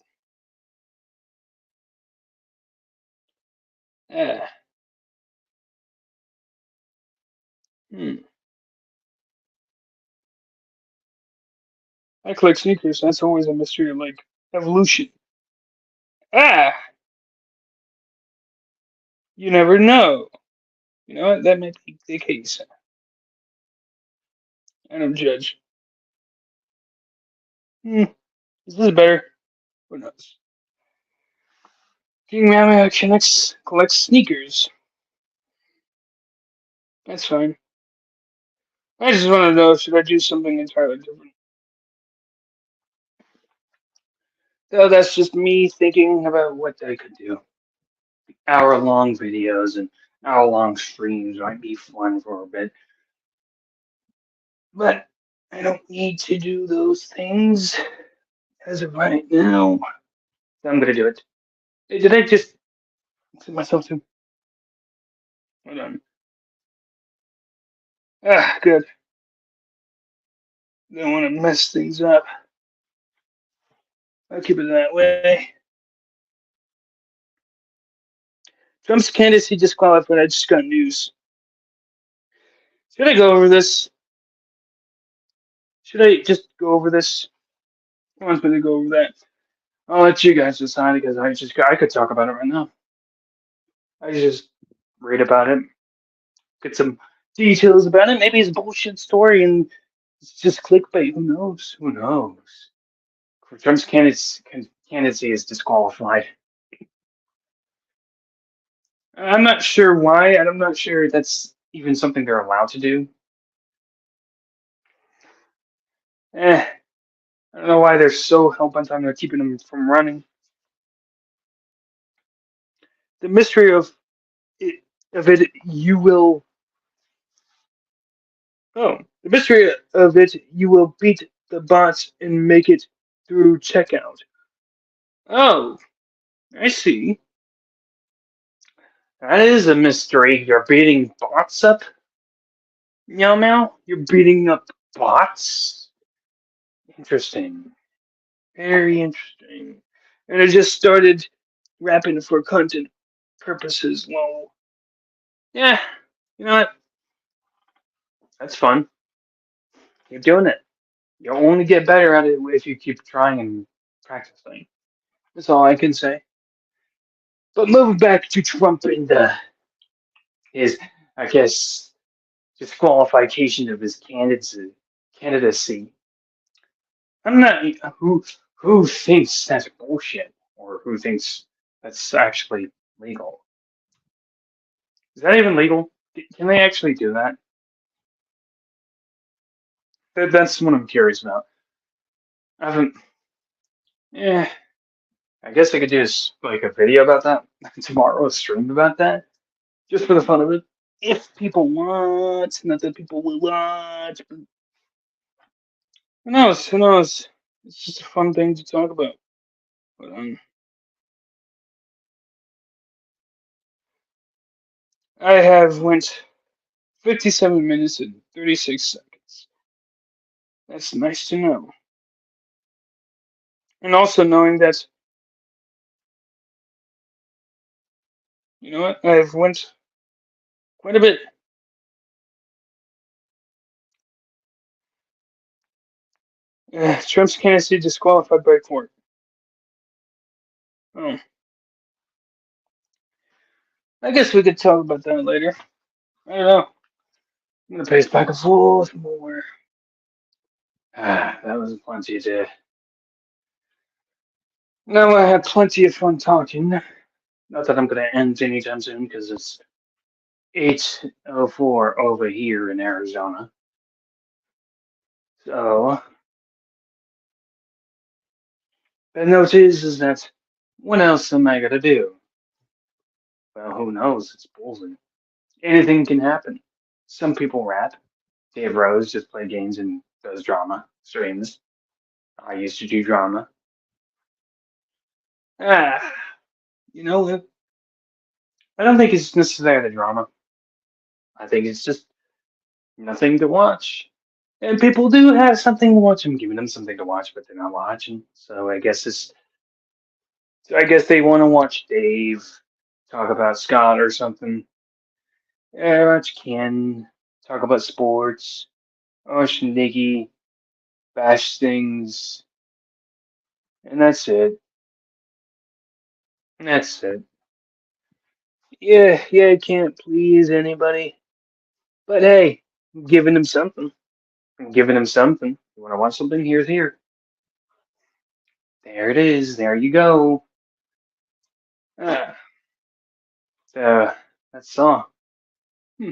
Ah. Hmm. I collect sneakers. That's always a mystery of like evolution. Ah. You never know. You know what? That might be the case. I don't judge. Hmm. Is this better? Who knows? King Mama collects sneakers. That's fine. I just want to know, should I do something entirely different? So that's just me thinking about what I could do. Hour-long videos and hour-long streams might be fun for a bit, but I don't need to do those things as of right now. So I'm gonna do it. Hey, did I just set myself to? Hold on. Ah, good. Don't want to mess things up. I'll keep it that way. Trump's candidacy disqualified. I just got news. Should I go over this? Should I just go over this? Who wants me to go over that? I'll let you guys decide because I could talk about it right now. I just read about it, get some details about it. Maybe it's a bullshit story and it's just clickbait. Who knows? Who knows? Trump's candidacy is disqualified. I'm not sure why, and I'm not sure that's even something they're allowed to do. I don't know why they're so hell bent on keeping him from running. The mystery of it, you will. Oh, the mystery of it, you will beat the bots and make it through checkout. Oh, I see. That is a mystery. You're beating bots up, meow meow. You're beating up bots. Interesting. Very interesting. And I just started rapping for content purposes. Well, yeah, you know what? That's fun. Keep doing it. You'll only get better at it if you keep trying and practicing. That's all I can say. But moving back to Trump and his, I guess, disqualification of his candidacy. I'm not who thinks that's bullshit or who thinks that's actually legal. Is that even legal? Can they actually do that? That's what I'm curious about. I haven't. Yeah, I guess I could do like a video about that tomorrow, a stream about that, just for the fun of it. If people want, not that people will watch, but who knows? Who knows? It's just a fun thing to talk about. But I have went 57 minutes and 36 seconds. That's nice to know. And also knowing that, you know what, I've went quite a bit. Trump's candidacy disqualified by court. Oh, I guess we could talk about that later. I don't know. I'm gonna pace back and forth more. That was plenty to Now I had plenty of fun talking. Not that I'm gonna end anytime soon because it's 8:04 over here in Arizona. So the note is that what else am I gonna do? Well, who knows? It's Bullzie. Anything can happen. Some people rap. Dave Rose just plays games and does drama streams. I used to do drama. Ah, you know, I don't think it's necessarily drama. I think it's just nothing to watch. And people do have something to watch. I'm giving them something to watch, but they're not watching. So I guess they want to watch Dave talk about Scott or something. Yeah, watch Ken talk about sports. Watch Nikki bash things, and that's it. That's it. Yeah, I can't please anybody. But hey, I'm giving them something. I'm giving them something. You want to watch something? Here's here. There it is. There you go. Ah, that song. Hmm.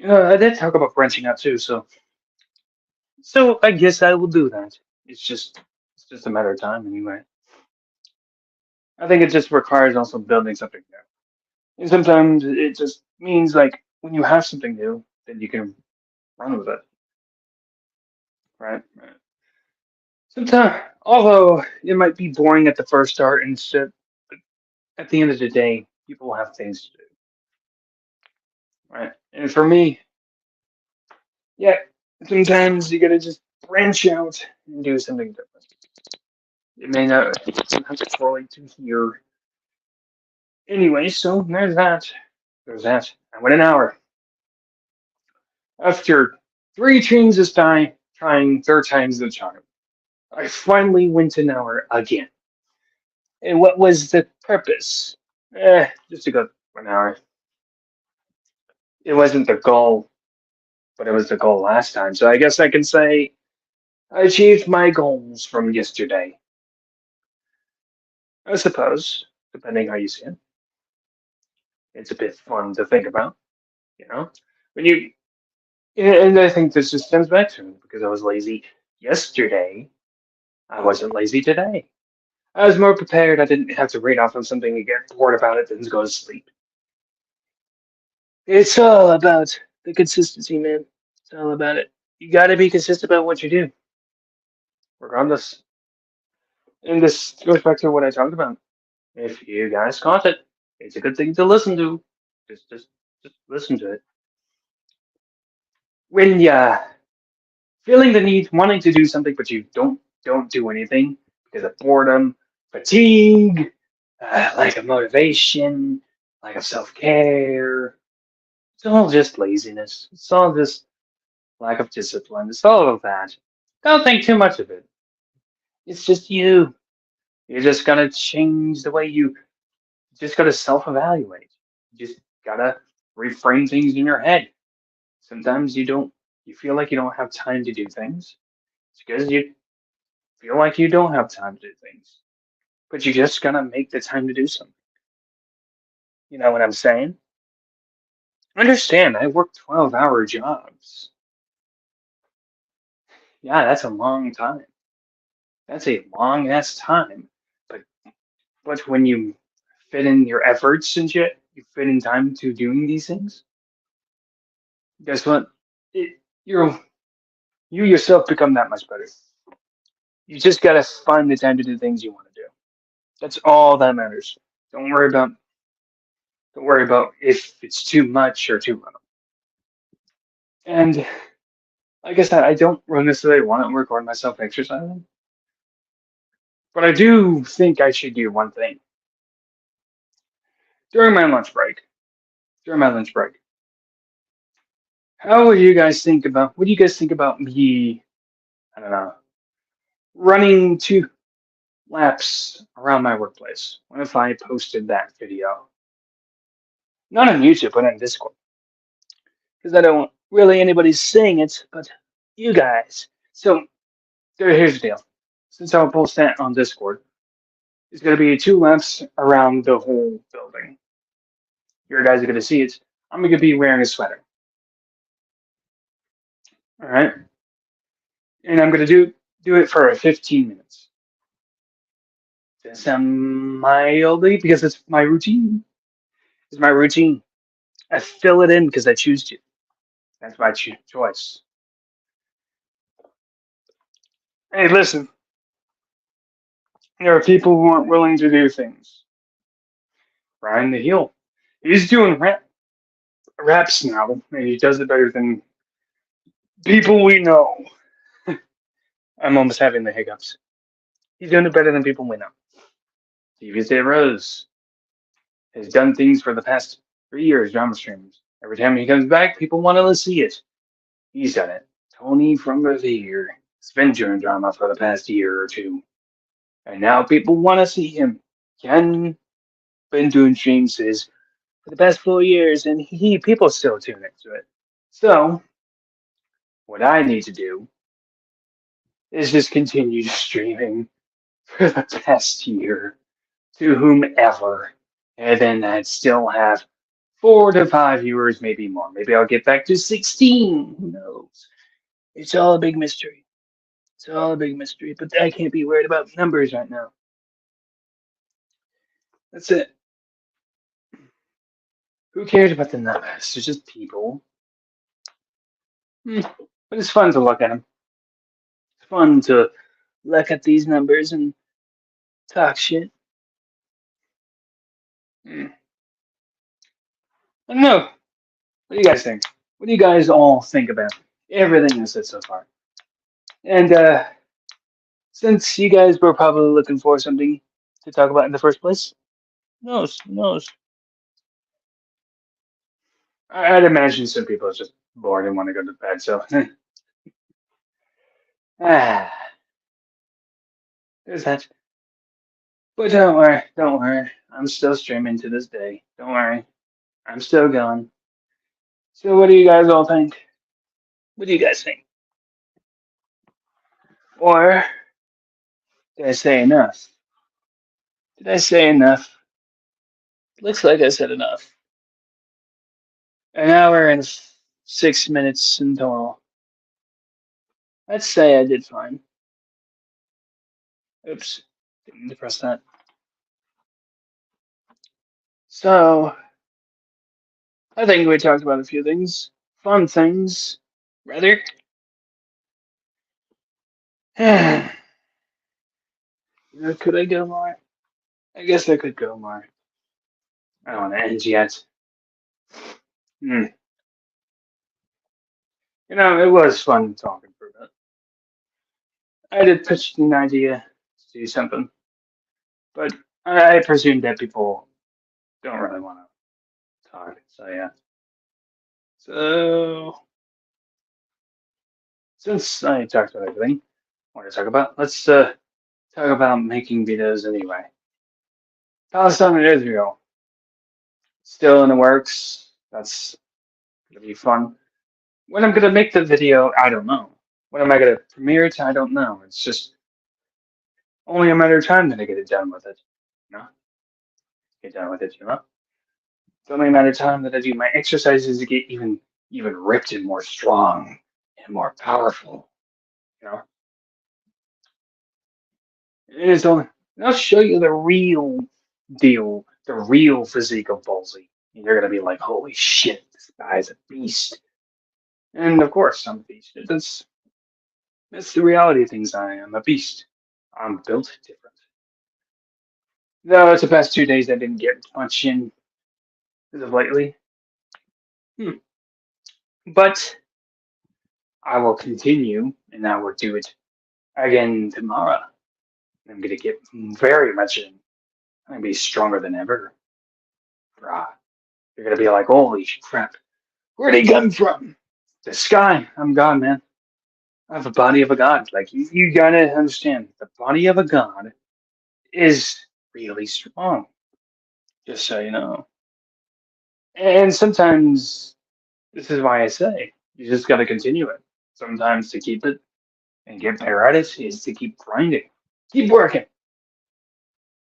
I did talk about branching out too, so I guess I will do that. It's just a matter of time anyway. I think it just requires also building something new. And sometimes it just means like when you have something new, then you can run with it, right? Right. Sometimes, although it might be boring at the first start, instead, at the end of the day, people have things to do, right? And for me, yeah, sometimes you gotta just branch out and do something different. It may not, it doesn't have to correlate to here. Anyway, so there's that. There's that. I went an hour. After three changes this time, trying third time's the charm. I finally went an hour again. And what was the purpose? Just to go for an hour. It wasn't the goal, but it was the goal last time. So I guess I can say I achieved my goals from yesterday. I suppose, depending how you see it. It's a bit fun to think about, you know? When you and I think this just stems back to it because I was lazy yesterday. I wasn't lazy today. I was more prepared. I didn't have to read off of something and get bored about it and go to sleep. It's all about the consistency, man. It's all about it. You got to be consistent about what you do, regardless. And this goes back to what I talked about. If you guys caught it, it's a good thing to listen to. Just, just, just listen to it. When you feeling the need, wanting to do something, but you don't do anything because of boredom, fatigue, lack of motivation, lack of self care. It's all just laziness. It's all just lack of discipline. It's all of that. Don't think too much of it. It's just you. You just gotta change the way you just gotta self evaluate. You just gotta reframe things in your head. Sometimes you feel like you don't have time to do things. It's because you feel like you don't have time to do things. But you just gotta make the time to do something. You know what I'm saying? Understand, I work 12-hour jobs. Yeah, that's a long time. That's a long ass time. But but when you fit in your efforts and shit, you fit in time to doing these things, guess what? You're you yourself become that much better. You just gotta find the time to do things you want to do. That's all that matters. Don't worry about don't worry about if it's too much or too little. And like I said, I don't necessarily want to record myself exercising, but I do think I should do one thing during my lunch break. During my lunch break, how would you guys think about? What do you guys think about me? I don't know, running 2 laps around my workplace. What if I posted that video? Not on YouTube, but on Discord. Because I don't want really anybody seeing it, but you guys. So here's the deal. Since I'll post that on Discord, It's going to be 2 laps around the whole building. You guys are going to see it. I'm going to be wearing a sweater. All right. And I'm going to do it for 15 minutes. Does that sound mildly? Because it's my routine. It's my routine. I fill it in because I choose to. That's my choice. Hey, listen. There are people who aren't willing to do things. Ryan the Heel. He's doing raps now, and he does it better than people we know. I'm almost having the hiccups. He's doing it better than people we know. TV Rose has done things for the past 3 years, drama streams. Every time he comes back, people want to see it. He's done it. Tony from Revere has been doing drama for the past year or two. And now people want to see him. Ken been doing streams for the past 4 years, and people still tune into it. So, what I need to do is just continue streaming for the past year to whomever, and then I'd still have 4 to 5 viewers, maybe more. Maybe I'll get back to 16. Who knows? It's all a big mystery. It's all a big mystery, but I can't be worried about numbers right now. That's it. Who cares about the numbers? They're just people. But it's fun to look at them. It's fun to look at these numbers and talk shit. I don't know. What do you guys think? What do you guys all think about everything I said so far? And since you guys were probably looking for something to talk about in the first place, who knows? Who knows? I'd imagine some people are just bored and want to go to bed. So, ah, there's that. But don't worry, don't worry. I'm still streaming to this day. Don't worry, I'm still going. So, what do you guys all think? What do you guys think? Or did I say enough? Did I say enough? Looks like I said enough. An hour and 6 minutes in total. Let's say I did fine. Oops, didn't mean to press that. So, I think we talked about a few things. Fun things, rather. Could I go more? I guess I could go more. I don't want to end yet. Hmm. It was fun talking for a bit. I did pitch an idea to do something, but I presume that people don't really want to talk. So yeah. So since I talked about everything I want to talk about, let's talk about making videos anyway. Palestine and Israel still in the works. That's gonna be fun. When I'm gonna make the video, I don't know. When am I gonna premiere it? I don't know. It's just only a matter of time that I get it done with it. You know, get done with it. It's only a matter of time that I do my exercises to get even ripped and more strong and more powerful. You know, and it's only. And I'll show you the real deal, the real physique of Bullzie. And you're gonna be like, holy shit, this guy's a beast. And of course, I'm a beast. That's the reality of things. I am a beast. I'm built different. Though it's the past 2 days I didn't get much in as of lately. Hmm. But I will continue and I will do it again tomorrow. I'm gonna get very much in. I'm gonna be stronger than ever. Bruh. You're gonna be like, holy crap. Where'd he come from? The sky. I'm God, man. I have a body of a god. Like you gotta understand, the body of a god is really strong. Just so you know. And sometimes this is why I say you just gotta continue it. Sometimes to keep it and get better at it is to keep grinding. Keep working.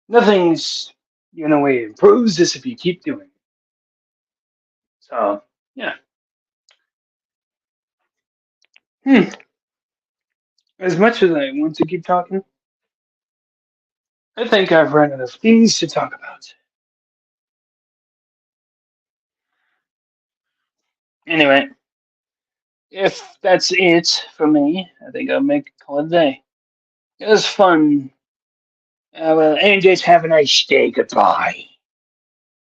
Nothing's, it improves this if you keep doing it. So, yeah. Hmm. As much as I want to keep talking, I think I've run out of things to talk about. Anyway, if that's it for me, I think I'll make a call it a day. It was fun. Well, AJ's have a nice day. Goodbye.